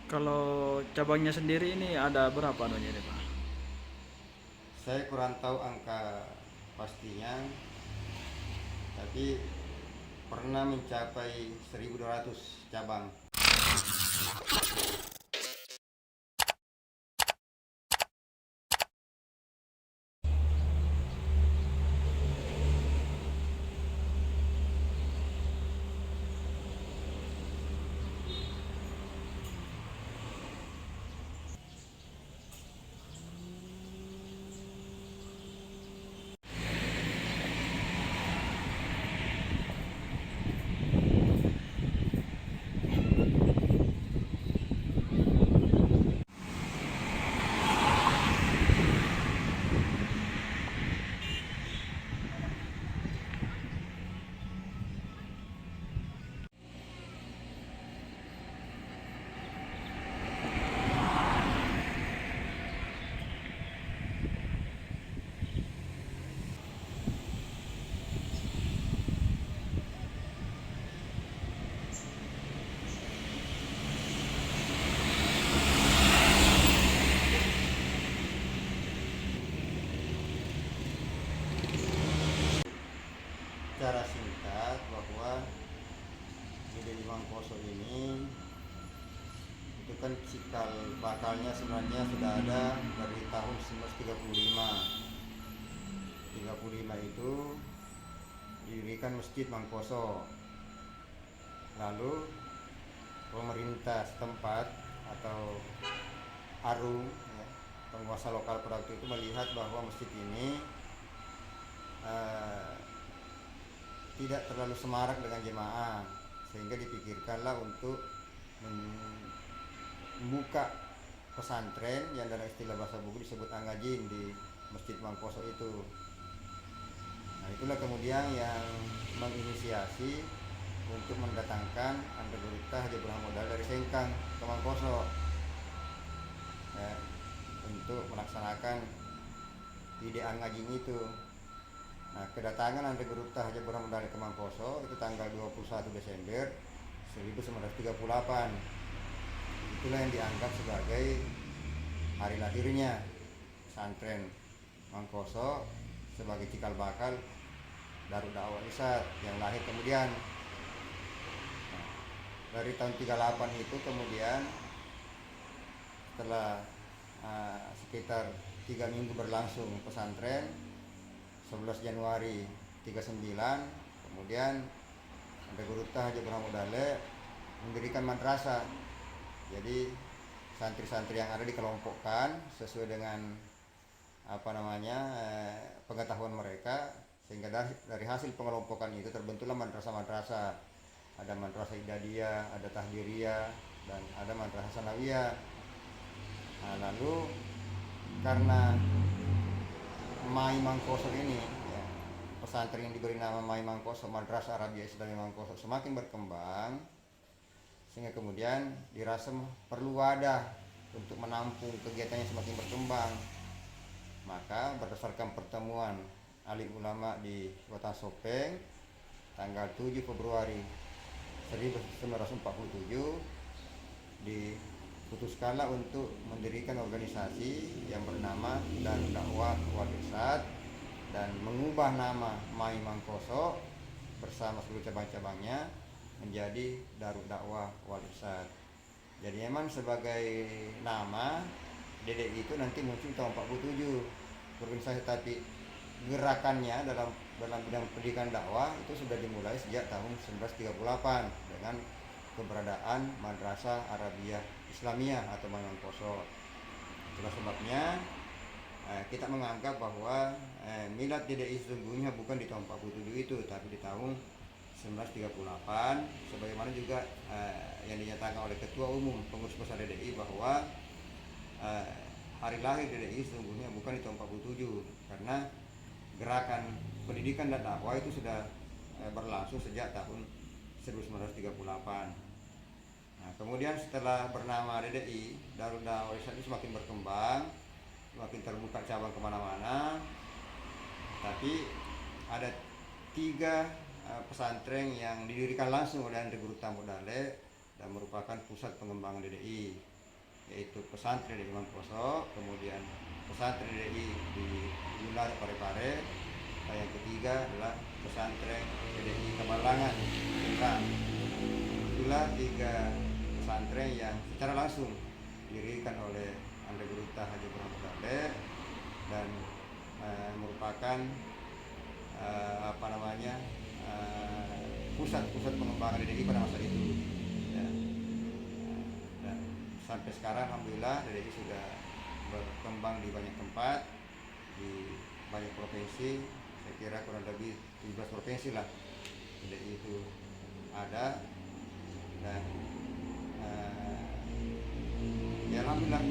Kalau cabangnya sendiri ini ada berapa anunya ini Pak? Saya kurang tahu angka pastinya, tapi pernah mencapai 1.200 cabang. Cara singkat bahwa di Mangkoso ini itu kan cikal bakalnya sebenarnya sudah ada dari tahun 1935. 35 itu didirikan Masjid Mangkoso. Lalu pemerintah setempat atau Arum, ya, penguasa lokal pada waktu itu melihat bahwa masjid ini eh, tidak terlalu semarak dengan jemaah, sehingga dipikirkanlah untuk membuka pesantren yang dalam istilah bahasa buku disebut angajin di Masjid Mangkoso itu. Nah, itulah kemudian yang menginisiasi untuk mendatangkan Anda Gurita Haji Ibrahim Modal dari Sengkang ke Mangkoso, ya, untuk melaksanakan ide angajin itu. Nah, kedatangan Anda Gurita Haji Ibrahim Modal ke Mangkoso itu tanggal 21 Desember 1938. Itulah yang dianggap sebagai hari lahirnya pesantren Mangkoso sebagai cikal bakal Darul Dakwah Irsad yang lahir kemudian. Nah, dari tahun 38 itu kemudian setelah sekitar 3 minggu berlangsung pesantren, 11 Januari 39 kemudian ada Guru Haji Ibrahim Modale mendirikan madrasah. Jadi santri-santri yang ada dikelompokkan sesuai dengan pengetahuan mereka, sehingga dari hasil pengelompokan itu terbentuklah madrasah-madrasah. Ada madrasah Idadiyah, ada Tahdiriyah, dan ada madrasah Sanawiyah. Nah, lalu karena Mai Mangkoso ini, ya, pesantren yang diberi nama Mai Mangkoso, Madrasah Arabia Islami Mangkoso, semakin berkembang, sehingga kemudian dirasa perlu wadah untuk menampung kegiatan yang semakin berkembang. Maka berdasarkan pertemuan alim ulama di Kota Sopeng tanggal 7 Februari 1947 diputuskanlah untuk mendirikan organisasi yang bernama Darul Dakwah Wal Irsyad dan mengubah nama Mai Mangkoso bersama seluruh cabang-cabangnya menjadi Darul Dakwah Wal Irsyad. Jadi memang sebagai nama DDI itu nanti muncul tahun 47 organisasi, tapi gerakannya dalam bidang pendidikan dakwah itu sudah dimulai sejak tahun 1938 dengan keberadaan Madrasah Arabiyah Islamiyah atau Mangkoso. Itulah sebabnya kita menganggap bahwa milad DDI sesungguhnya bukan di tahun 47 itu, tapi di tahun 1938, sebagaimana juga yang dinyatakan oleh Ketua Umum Pengurus Besar DDI bahwa hari lahir DDI sesungguhnya bukan di tahun 47, karena gerakan pendidikan dan dakwah itu sudah berlangsung sejak tahun 1938. Nah, kemudian setelah bernama DDI, Darul Dakwah Irsad itu semakin berkembang, semakin terbuka cabang kemana-mana. Tapi ada 3 pesantren yang didirikan langsung oleh Andi Guru Tambodale dan merupakan pusat pengembangan DDI. yaitu pesantren di Imam Poso, kemudian pesantren DI di Wilayah Parepare, dan yang ketiga adalah pesantren DI Kemalangan, Tangerang. Itulah 3 pesantren yang secara langsung didirikan oleh Anda Guruta Haji Muhammad Dale dan merupakan pusat-pusat pengembangan DDI pada masa itu. Ya. Dan sampai sekarang alhamdulillah DDI sudah berkembang di banyak tempat, di banyak provinsi. Saya kira kurang lebih 17 provinsi lah DDI itu ada. Dan ya alhamdulillah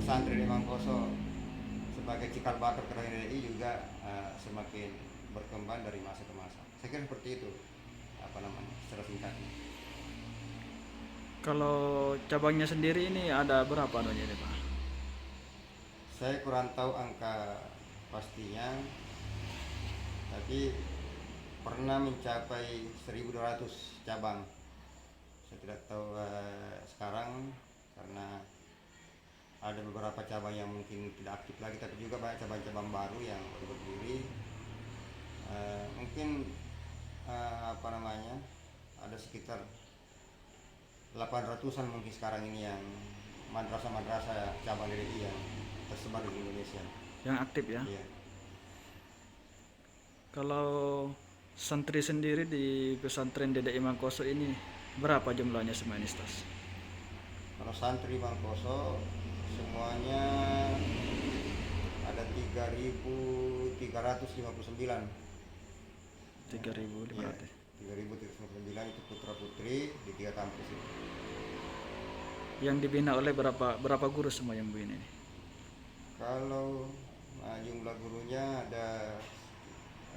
pesantren Imam Poso sebagai cikal bakal kerahian DDI juga semakin berkembang dari masa ke masa. Saya kira seperti itu secara singkatnya. Kalau cabangnya sendiri ini ada berapa anunya ini Pak? Saya kurang tahu angka pastinya, tapi pernah mencapai 1.200 cabang. Saya tidak tahu sekarang karena ada beberapa cabang yang mungkin tidak aktif lagi, tapi juga banyak cabang-cabang baru yang baru berdiri. Mungkin ada sekitar 800-an mungkin sekarang ini yang madrasah-madrasah cabang DDI yang tersebar di Indonesia. Yang aktif ya? Iya. Kalau santri sendiri di pesantren DDI Mangkoso ini berapa jumlahnya semua Ustaz? Kalau santri Mangkoso semuanya ada 3.359. 3.500. Iya, 3.359 itu putra putri di 3 kampus itu. Yang dibina oleh berapa guru semua yang begini ini? Kalau jumlah gurunya ada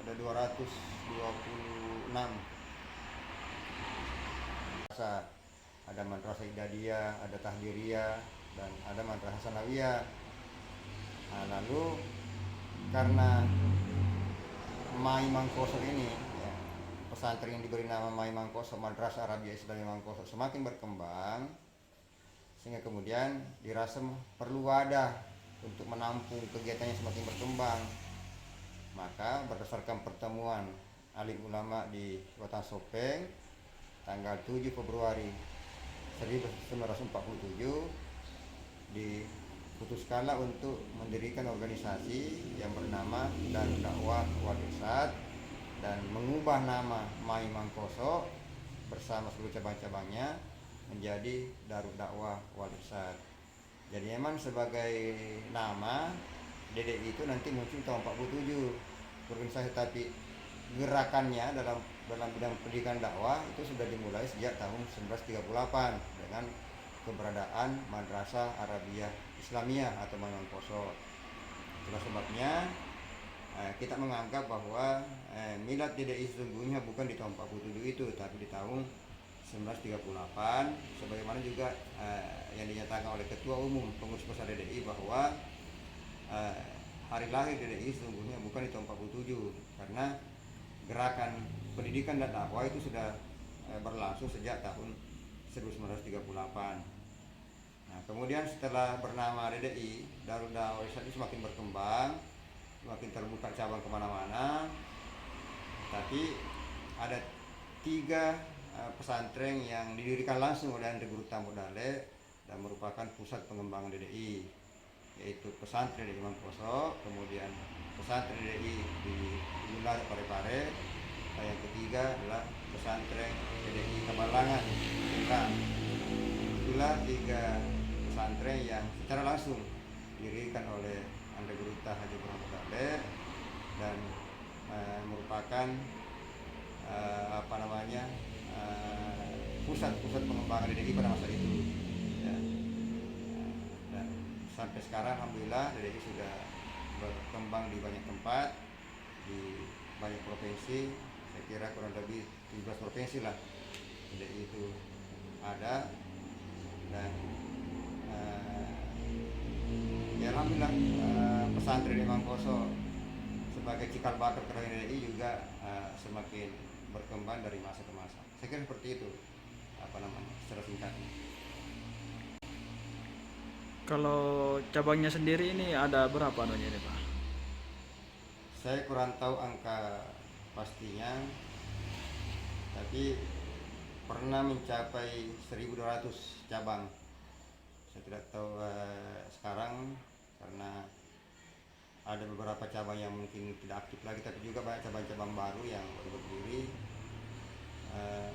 226. Ada madrasah Idadiyah, ada Tahdiriyah, dan ada madrasah Sanawiyah. Nah, lalu karena Mai Mangkoso ini ya, pesantren yang diberi nama Mai Mangkoso, Madrasah Arabia Islami Mangkoso semakin berkembang, sehingga kemudian dirasa perlu wadah untuk menampung kegiatannya semakin berkembang. Maka berdasarkan pertemuan alim ulama di Kota Sopeng tanggal 7 Februari 1947 diputuskanlah untuk mendirikan organisasi yang bernama Darul Dakwah Wal Irsyad dan mengubah nama Mai Mangkoso bersama seluruh cabang-cabangnya menjadi Darul Dakwah Wal Irsyad. Jadi memang sebagai nama DDI itu nanti muncul tahun 47 organisasi, tapi gerakannya dalam bidang pendidikan dakwah itu sudah dimulai sejak tahun 1938 dengan keberadaan Madrasah Arabia Islamiyah atau Mangkoso. Itulah sebabnya kita menganggap bahwa milad DDI sesungguhnya bukan di tahun 47 itu, tapi di tahun 1938, sebagaimana juga yang dinyatakan oleh Ketua Umum Pengurus Besar DDI bahwa hari lahir DDI sesungguhnya bukan di tahun 47, karena gerakan pendidikan dan dakwah itu sudah berlangsung sejak tahun 1938. Nah, kemudian setelah bernama DDI, Darul Dakwah itu semakin berkembang, semakin terbuka cabang kemana-mana. Tapi ada 3 pesantren yang didirikan langsung oleh Anda Guruta Dale dan merupakan pusat pengembangan DDI, yaitu pesantren di Imam Poso, kemudian pesantren DDI di Wilayah Parepare, dan yang ketiga adalah pesantren DDI Kemalangan, Tangerang. Itulah 3 pesantren yang secara langsung didirikan oleh Anda Guruta Haji Muhammad Dale dan merupakan pusat-pusat pengembangan DDI pada masa itu. Ya. Dan sampai sekarang alhamdulillah DDI sudah berkembang di banyak tempat, di banyak provinsi. Saya kira kurang lebih 17 provinsi lah DDI itu ada. Dan ya alhamdulillah pesantren Imam Poso sebagai cikal bakal kerahian DDI juga semakin berkembang dari masa ke masa. Saya kira seperti itu secara singkatnya. Kalau cabangnya sendiri ini ada berapa anunya ini Pak? Saya kurang tahu angka pastinya, tapi pernah mencapai 1.200 cabang. Saya tidak tahu sekarang, karena ada beberapa cabang yang mungkin tidak aktif lagi, tapi juga banyak cabang-cabang baru yang baru berdiri.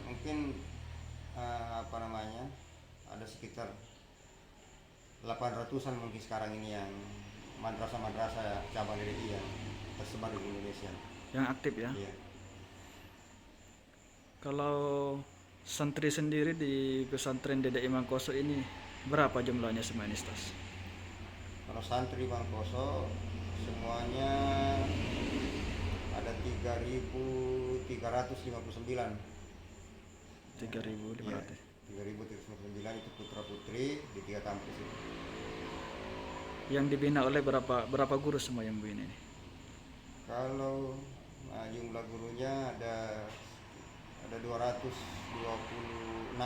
Mungkin apa namanya, ada sekitar 800-an mungkin sekarang ini yang madrasah-madrasah cabang DDI yang tersebar di Indonesia. Yang aktif ya? Iya. Kalau santri sendiri di pesantren DDI Mangkoso ini berapa jumlahnya semua ini Stas? Kalau santri Mangkoso semuanya ada 3.359. 3.500. Iya, 3.359 itu putra putri di 3 kampus itu. Yang dibina oleh berapa guru semua yang begini ini? Kalau jumlah gurunya ada 226